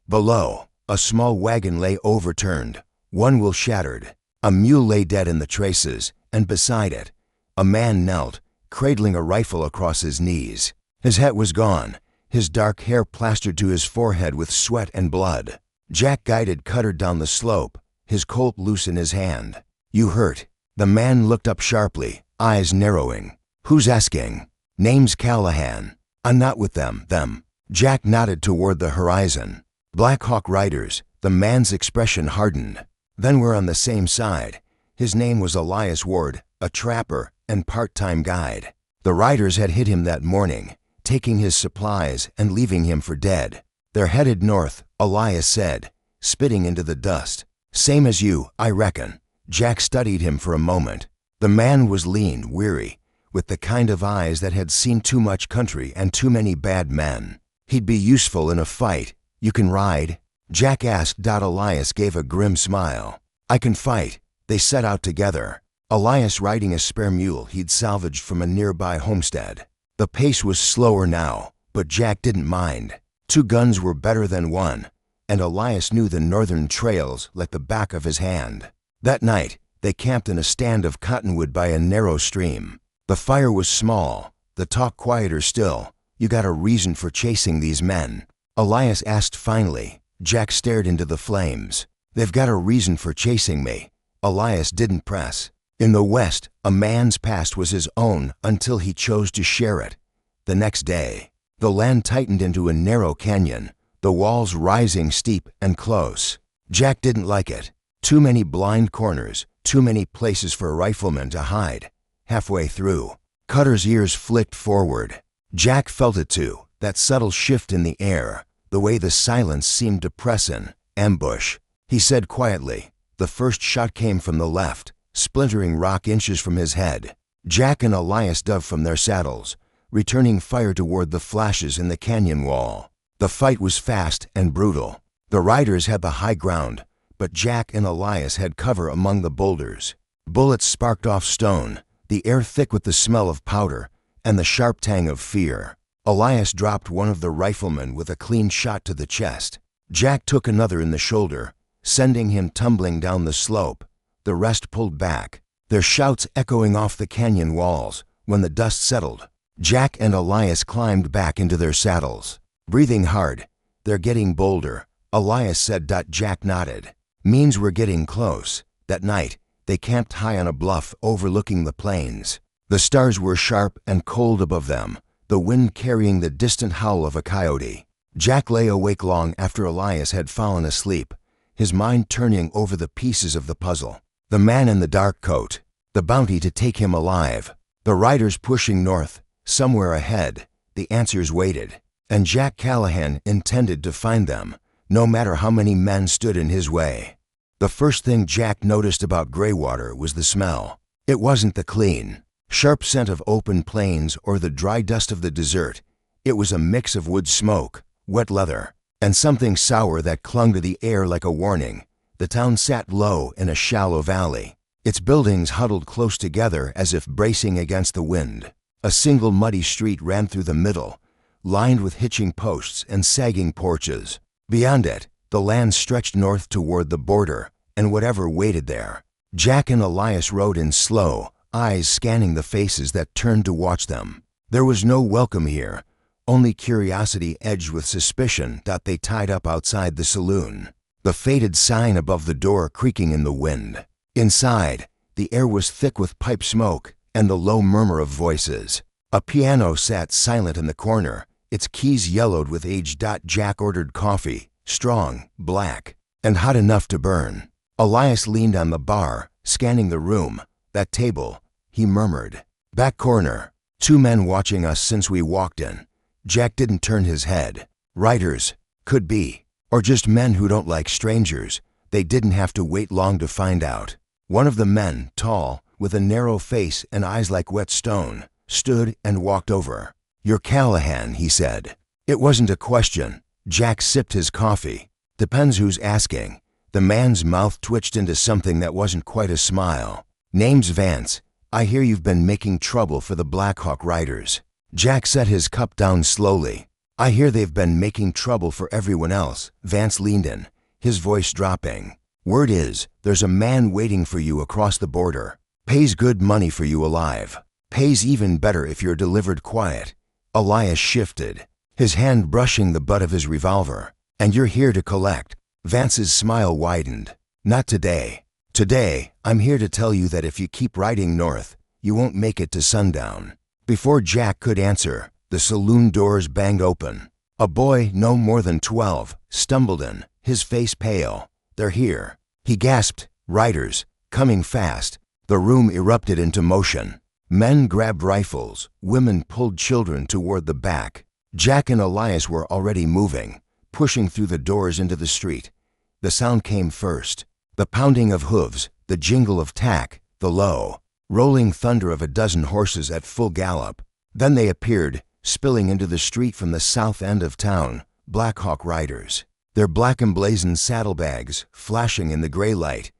Below, a small wagon lay overturned, one wheel shattered. A mule lay dead in the traces, and beside it, a man knelt, cradling a rifle across his knees. His hat was gone, his dark hair plastered to his forehead with sweat and blood. Jack guided Cutter down the slope, his Colt loose in his hand. "You hurt?" The man looked up sharply, eyes narrowing. "Who's asking?" "Name's Callahan. I'm not with them. Jack nodded toward the horizon. "Blackhawk Riders." The man's expression hardened. "Then we're on the same side." His name was Elias Ward, a trapper and part-time guide. The riders had hit him that morning, taking his supplies and leaving him for dead. "They're headed north," Elias said, spitting into the dust. "Same as you, I reckon." Jack studied him for a moment. The man was lean, weary, with the kind of eyes that had seen too much country and too many bad men. "He'd be useful in a fight. You can ride?" Jack asked. Elias gave a grim smile. "I can fight." They set out together, Elias riding a spare mule he'd salvaged from a nearby homestead. The pace was slower now, but Jack didn't mind. 2 guns were better than 1, and Elias knew the northern trails like the back of his hand. That night, they camped in a stand of cottonwood by a narrow stream. The fire was small, the talk quieter still. "You got a reason for chasing these men?" Elias asked finally. Jack stared into the flames. "They've got a reason for chasing me." Elias didn't press. In the West, a man's past was his own until he chose to share it. The next day, the land tightened into a narrow canyon, the walls rising steep and close. Jack didn't like it. Too many blind corners, too many places for riflemen to hide. Halfway through, Cutter's ears flicked forward. Jack felt it too, that subtle shift in the air, the way the silence seemed to press in, ambush. He said quietly. The first shot came from the left, splintering rock inches from his head. Jack and Elias dove from their saddles, returning fire toward the flashes in the canyon wall. The fight was fast and brutal. The riders had the high ground, but Jack and Elias had cover among the boulders. Bullets sparked off stone, the air thick with the smell of powder and the sharp tang of fear. Elias dropped one of the riflemen with a clean shot to the chest. Jack took another in the shoulder, sending him tumbling down the slope. The rest pulled back, their shouts echoing off the canyon walls. When the dust settled, Jack and Elias climbed back into their saddles. Breathing hard. "They're getting bolder," Elias said. Jack nodded. "Means we're getting close." That night, they camped high on a bluff overlooking the plains. The stars were sharp and cold above them, the wind carrying the distant howl of a coyote. Jack lay awake long after Elias had fallen asleep, his mind turning over the pieces of the puzzle. The man in the dark coat, the bounty to take him alive, the riders pushing north, somewhere ahead. The answers waited, and Jack Callahan intended to find them, no matter how many men stood in his way. The first thing Jack noticed about Greywater was the smell. It wasn't the clean, sharp scent of open plains or the dry dust of the desert. It was a mix of wood smoke, wet leather, and something sour that clung to the air like a warning. The town sat low in a shallow valley, its buildings huddled close together as if bracing against the wind. A single muddy street ran through the middle, lined with hitching posts and sagging porches. Beyond it, the land stretched north toward the border and whatever waited there. Jack and Elias rode in slow, eyes scanning the faces that turned to watch them. There was no welcome here, only curiosity edged with suspicion. They tied up outside the saloon, the faded sign above the door creaking in the wind. Inside, the air was thick with pipe smoke and the low murmur of voices. A piano sat silent in the corner, its keys yellowed with age. Jack ordered coffee, strong, black, and hot enough to burn. Elias leaned on the bar, scanning the room. "That table," he murmured. "Back corner. 2 men watching us since we walked in." Jack didn't turn his head. "Riders. Could be. Or just men who don't like strangers." They didn't have to wait long to find out. One of the men, tall, with a narrow face and eyes like wet stone, stood and walked over. "You're Callahan," he said. It wasn't a question. Jack sipped his coffee. "Depends who's asking." The man's mouth twitched into something that wasn't quite a smile. "Name's Vance. I hear you've been making trouble for the Blackhawk Riders." Jack set his cup down slowly. "I hear they've been making trouble for everyone else." Vance leaned in, his voice dropping. Word is, there's a man waiting for you across the border. Pays good money for you alive. Pays even better if you're delivered quiet." Elias shifted, his hand brushing the butt of his revolver. "And you're here to collect." Vance's smile widened. "Not today. Today, I'm here to tell you that if you keep riding north, you won't make it to sundown." Before Jack could answer, the saloon doors banged open. A boy no more than 12 stumbled in, his face pale. "They're here," he gasped. "Riders, coming fast." The room erupted into motion. Men grabbed rifles, women pulled children toward the back. Jack and Elias were already moving, pushing through the doors into the street. The sound came first. The pounding of hooves, the jingle of tack, the low, rolling thunder of a dozen horses at full gallop. Then they appeared, spilling into the street from the south end of town, Blackhawk Riders, their black emblazoned saddlebags flashing in the gray light.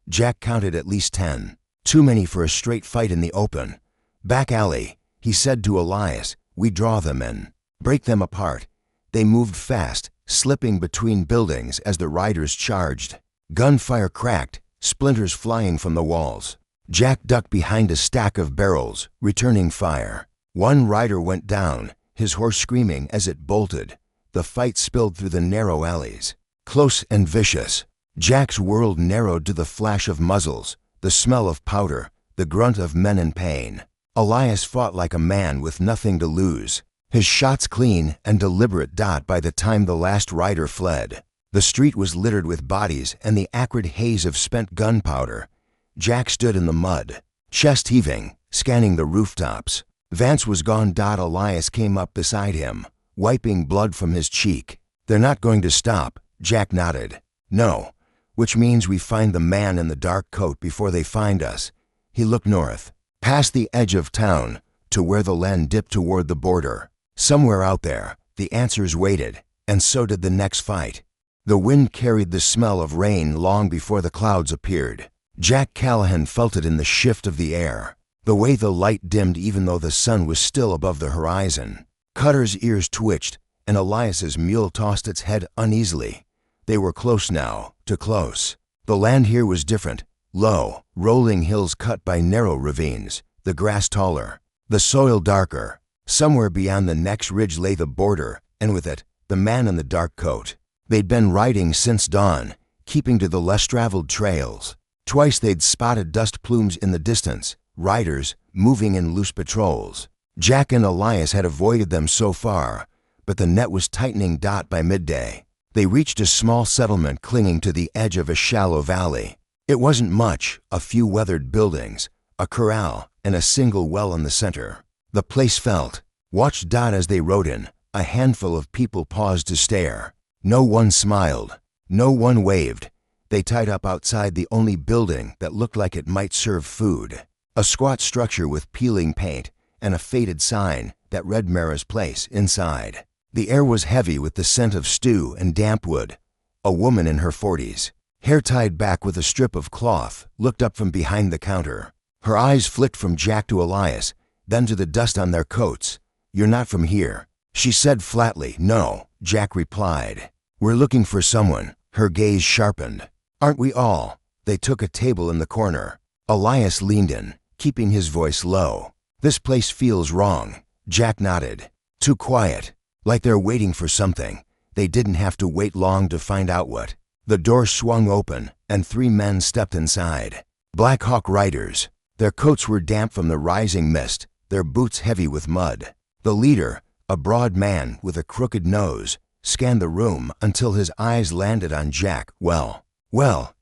Jack counted at least 10. Too many for a straight fight in the open. "Back alley," he said to Elias. "We draw them in. Break them apart." They moved fast, slipping between buildings as the riders charged. Gunfire cracked, splinters flying from the walls. Jack ducked behind a stack of barrels, returning fire. One rider went down, his horse screaming as it bolted. The fight spilled through the narrow alleys. Close and vicious. Jack's world narrowed to the flash of muzzles, the smell of powder, the grunt of men in pain. Elias fought like a man with nothing to lose, his shots clean and deliberate. By the time the last rider fled, the street was littered with bodies and the acrid haze of spent gunpowder. Jack stood in the mud, chest heaving, scanning the rooftops. Vance was gone. Elias came up beside him, wiping blood from his cheek. "They're not going to stop," Jack nodded. "No, which means we find the man in the dark coat before they find us." He looked north, past the edge of town, to where the land dipped toward the border. Somewhere out there, the answers waited, and so did the next fight. The wind carried the smell of rain long before the clouds appeared. Jack Callahan felt it in the shift of the air, the way the light dimmed even though the sun was still above the horizon. Cutter's ears twitched, and Elias's mule tossed its head uneasily. They were close now, too close. The land here was different. Low, rolling hills cut by narrow ravines, the grass taller, the soil darker. Somewhere beyond the next ridge lay the border, and with it, the man in the dark coat. They'd been riding since dawn, keeping to the less traveled trails. Twice they'd spotted dust plumes in the distance, riders moving in loose patrols. Jack and Elias had avoided them so far, but the net was tightening. By midday, they reached a small settlement clinging to the edge of a shallow valley. It wasn't much, a few weathered buildings, a corral, and a single well in the center. The place felt, watched. As they rode in, a handful of people paused to stare. No one smiled, no one waved. They tied up outside the only building that looked like it might serve food. A squat structure with peeling paint and a faded sign that read Mara's Place inside. The air was heavy with the scent of stew and damp wood. A woman in her 40s, hair tied back with a strip of cloth, looked up from behind the counter. Her eyes flicked from Jack to Elias, then to the dust on their coats. "You're not from here," she said flatly. "No," Jack replied. "We're looking for someone." Her gaze sharpened. "Aren't we all?" They took a table in the corner. Elias leaned in, keeping his voice low. "This place feels wrong." Jack nodded. "Too quiet. Like they're waiting for something." They didn't have to wait long to find out what. The door swung open, and 3 men stepped inside. Blackhawk Riders. Their coats were damp from the rising mist, their boots heavy with mud. The leader, a broad man with a crooked nose, scanned the room until his eyes landed on Jack. Well,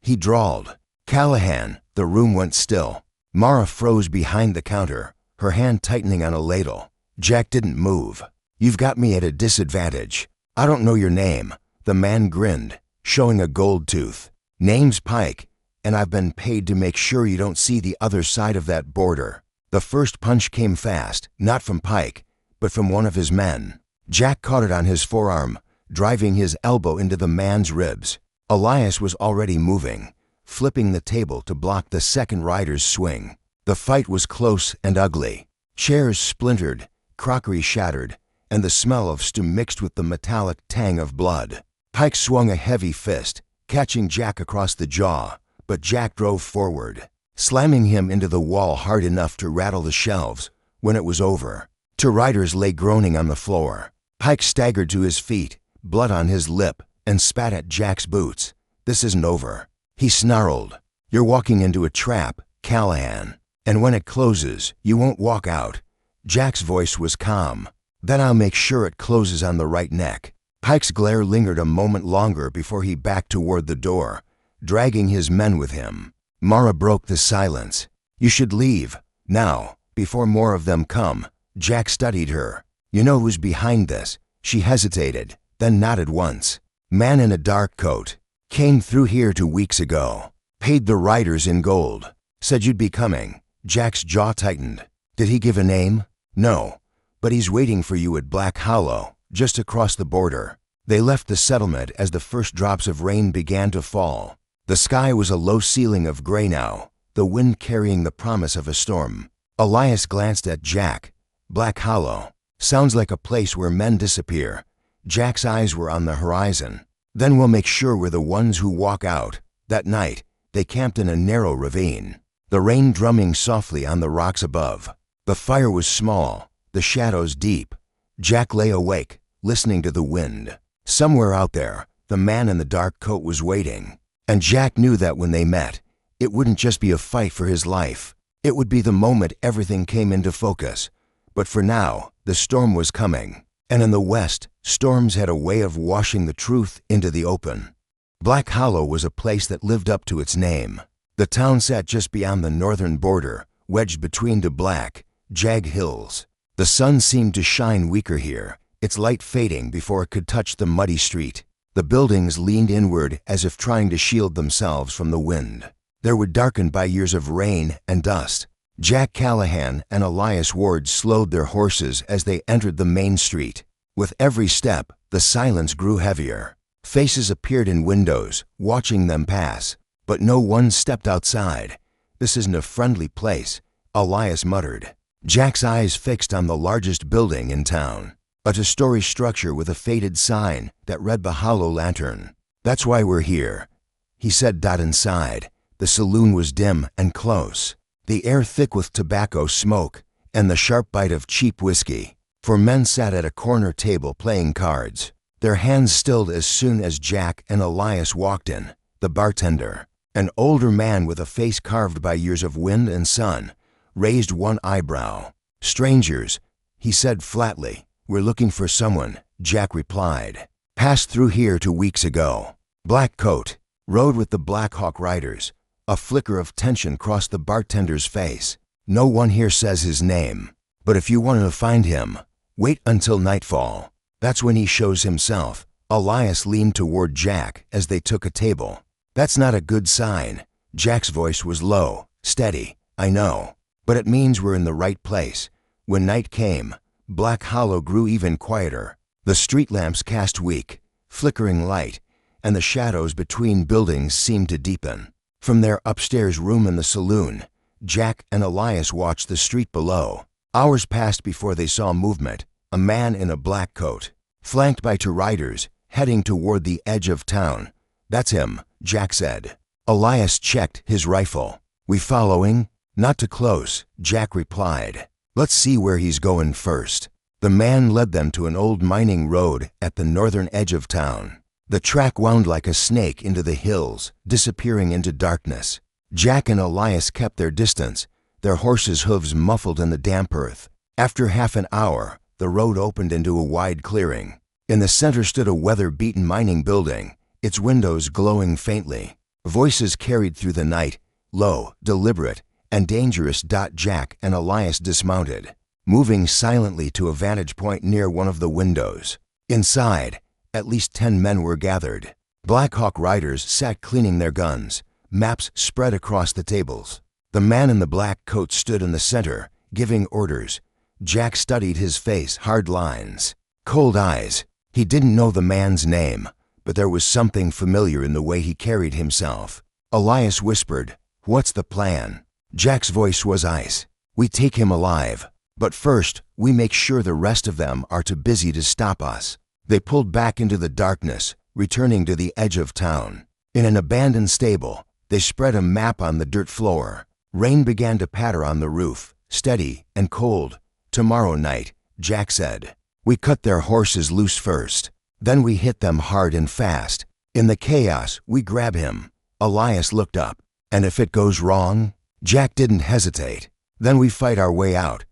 he drawled. "Callahan." The room went still. Mara froze behind the counter, her hand tightening on a ladle. Jack didn't move. "You've got me at a disadvantage. I don't know your name." The man grinned, showing a gold tooth. "Name's Pike, and I've been paid to make sure you don't see the other side of that border." The first punch came fast, not from Pike, but from one of his men. Jack caught it on his forearm, driving his elbow into the man's ribs. Elias was already moving, flipping the table to block the second rider's swing. The fight was close and ugly. Chairs splintered, crockery shattered, and the smell of stew mixed with the metallic tang of blood. Pike swung a heavy fist, catching Jack across the jaw, but Jack drove forward, slamming him into the wall hard enough to rattle the shelves. When it was over, two riders lay groaning on the floor. Pike staggered to his feet, blood on his lip, and spat at Jack's boots. "This isn't over," he snarled. "You're walking into a trap, Callahan, and when it closes, you won't walk out." Jack's voice was calm. "Then I'll make sure it closes on the right neck." Pike's glare lingered a moment longer before he backed toward the door, dragging his men with him. Mara broke the silence. "You should leave, now, before more of them come." Jack studied her. "You know who's behind this?" She hesitated, then nodded once. "Man in a dark coat. Came through here 2 weeks ago. Paid the riders in gold. Said you'd be coming." Jack's jaw tightened. "Did he give a name?" "No, but he's waiting for you at Black Hollow, just across the border." They left the settlement as the first drops of rain began to fall. The sky was a low ceiling of gray now, the wind carrying the promise of a storm. Elias glanced at Jack. "Black Hollow. Sounds like a place where men disappear." Jack's eyes were on the horizon. "Then we'll make sure we're the ones who walk out." That night, they camped in a narrow ravine, the rain drumming softly on the rocks above. The fire was small, the shadows deep. Jack lay awake, listening to the wind. Somewhere out there, the man in the dark coat was waiting. And Jack knew that when they met, it wouldn't just be a fight for his life. It would be the moment everything came into focus. But for now, the storm was coming. And in the West, storms had a way of washing the truth into the open. Black Hollow was a place that lived up to its name. The town sat just beyond the northern border, wedged between two black, jagged hills. The sun seemed to shine weaker here, its light fading before it could touch the muddy street. The buildings leaned inward as if trying to shield themselves from the wind. They were darkened by years of rain and dust. Jack Callahan and Elias Ward slowed their horses as they entered the main street. With every step, the silence grew heavier. Faces appeared in windows, watching them pass, but no one stepped outside. "This isn't a friendly place," Elias muttered. Jack's eyes fixed on the largest building in town, a two-story structure with a faded sign that read the Hollow Lantern. "That's why we're here," he said. Inside, the saloon was dim and close, the air thick with tobacco smoke and the sharp bite of cheap whiskey. Four men sat at a corner table playing cards. Their hands stilled as soon as Jack and Elias walked in. The bartender, an older man with a face carved by years of wind and sun, raised one eyebrow. "Strangers," he said flatly. "We're looking for someone," Jack replied. "Passed through here 2 weeks ago. Black coat. Rode with the Blackhawk Riders." A flicker of tension crossed the bartender's face. "No one here says his name. But if you want to find him, wait until nightfall. That's when he shows himself." Elias leaned toward Jack as they took a table. "That's not a good sign." Jack's voice was low, steady. "I know, but it means we're in the right place." When night came, Black Hollow grew even quieter. The street lamps cast weak, flickering light, and the shadows between buildings seemed to deepen. From their upstairs room in the saloon, Jack and Elias watched the street below. Hours passed before they saw movement. A man in a black coat, flanked by two riders, heading toward the edge of town. "That's him," Jack said. Elias checked his rifle. "We following?" "Not too close," Jack replied. "Let's see where he's going first." The man led them to an old mining road at the northern edge of town. The track wound like a snake into the hills, disappearing into darkness. Jack and Elias kept their distance, their horses' hooves muffled in the damp earth. After half an hour, the road opened into a wide clearing. In the center stood a weather-beaten mining building, its windows glowing faintly. Voices carried through the night, low, deliberate, and dangerous. Jack and Elias dismounted, moving silently to a vantage point near one of the windows. Inside, at least 10 men were gathered. Blackhawk Riders sat cleaning their guns, maps spread across the tables. The man in the black coat stood in the center, giving orders. Jack studied his face, hard lines, cold eyes. He didn't know the man's name, but there was something familiar in the way he carried himself. Elias whispered, "What's the plan?" Jack's voice was ice. "We take him alive, but first we make sure the rest of them are too busy to stop us." They pulled back into the darkness, returning to the edge of town. In an abandoned stable, they spread a map on the dirt floor. Rain began to patter on the roof, steady and cold. "Tomorrow night," Jack said. "We cut their horses loose first. Then we hit them hard and fast. In the chaos, we grab him." Elias looked up. "And if it goes wrong?" Jack didn't hesitate. "Then we fight our way out."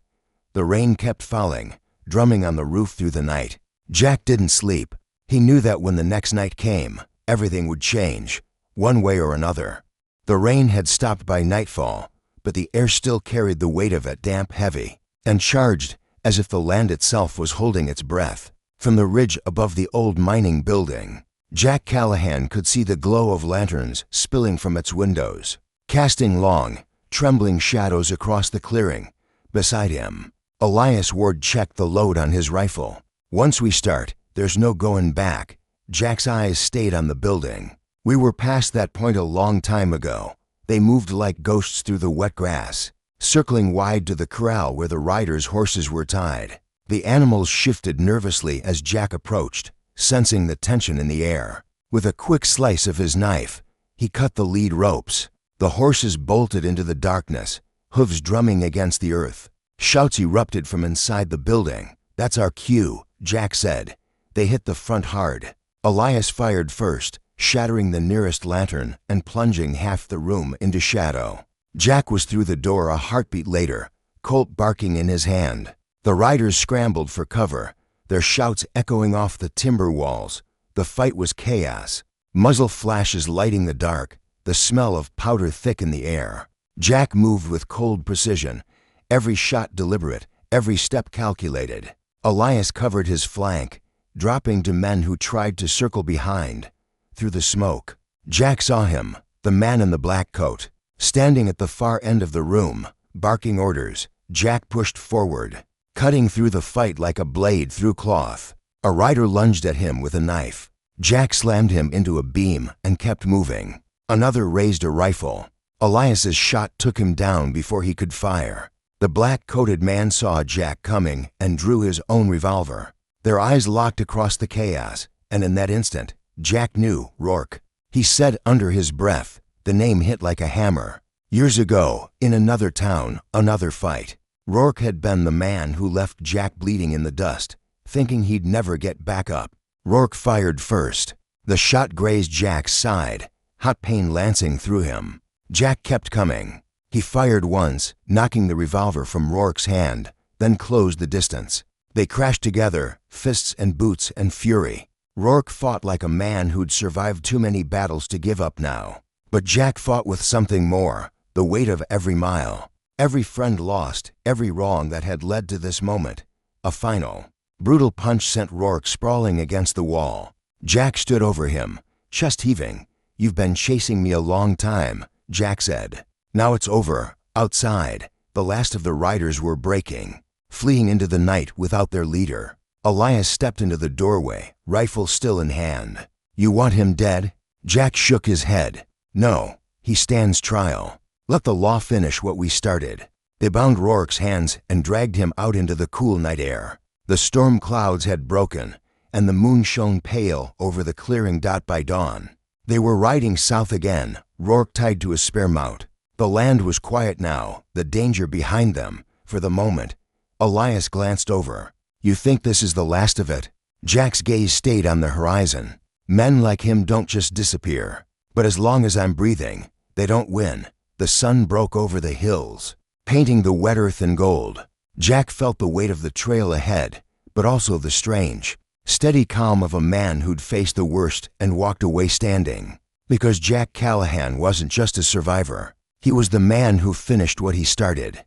The rain kept falling, drumming on the roof through the night. Jack didn't sleep. He knew that when the next night came, everything would change, one way or another. The rain had stopped by nightfall, but the air still carried the weight of it, damp, heavy, and charged, as if the land itself was holding its breath. From the ridge above the old mining building, Jack Callahan could see the glow of lanterns spilling from its windows, casting long, trembling shadows across the clearing. Beside him, Elias Ward checked the load on his rifle. "Once we start, there's no going back." Jack's eyes stayed on the building. "We were past that point a long time ago." They moved like ghosts through the wet grass, circling wide to the corral where the riders' horses were tied. The animals shifted nervously as Jack approached, sensing the tension in the air. With a quick slice of his knife, he cut the lead ropes. The horses bolted into the darkness, hooves drumming against the earth. Shouts erupted from inside the building. "That's our cue," Jack said. They hit the front hard. Elias fired first, shattering the nearest lantern and plunging half the room into shadow. Jack was through the door a heartbeat later, Colt barking in his hand. The riders scrambled for cover, their shouts echoing off the timber walls. The fight was chaos, muzzle flashes lighting the dark, the smell of powder thick in the air. Jack moved with cold precision, every shot deliberate, every step calculated. Elias covered his flank, dropping to men who tried to circle behind. Through the smoke, Jack saw him, the man in the black coat, standing at the far end of the room, barking orders. Jack pushed forward, cutting through the fight like a blade through cloth. A rider lunged at him with a knife. Jack slammed him into a beam and kept moving. Another raised a rifle. Elias's shot took him down before he could fire. The black-coated man saw Jack coming and drew his own revolver. Their eyes locked across the chaos, and in that instant, Jack knew Rourke. He said under his breath, the name hit like a hammer. Years ago, in another town, another fight, Rourke had been the man who left Jack bleeding in the dust, thinking he'd never get back up. Rourke fired first. The shot grazed Jack's side, hot pain lancing through him. Jack kept coming. He fired once, knocking the revolver from Rourke's hand, then closed the distance. They crashed together, fists and boots and fury. Rourke fought like a man who'd survived too many battles to give up now. But Jack fought with something more, the weight of every mile, every friend lost, every wrong that had led to this moment. A final, brutal punch sent Rourke sprawling against the wall. Jack stood over him, chest heaving. "You've been chasing me a long time," Jack said. "Now it's over." Outside, the last of the riders were breaking, fleeing into the night without their leader. Elias stepped into the doorway, rifle still in hand. "You want him dead?" Jack shook his head. "No, he stands trial. Let the law finish what we started." They bound Rourke's hands and dragged him out into the cool night air. The storm clouds had broken, and the moon shone pale over the clearing dot by dawn. They were riding south again, Rourke tied to a spare mount. The land was quiet now, the danger behind them, for the moment. Elias glanced over. "You think this is the last of it?" Jack's gaze stayed on the horizon. "Men like him don't just disappear. But as long as I'm breathing, they don't win." The sun broke over the hills, painting the wet earth in gold. Jack felt the weight of the trail ahead, but also the strange, steady calm of a man who'd faced the worst and walked away standing. Because Jack Callahan wasn't just a survivor. He was the man who finished what he started.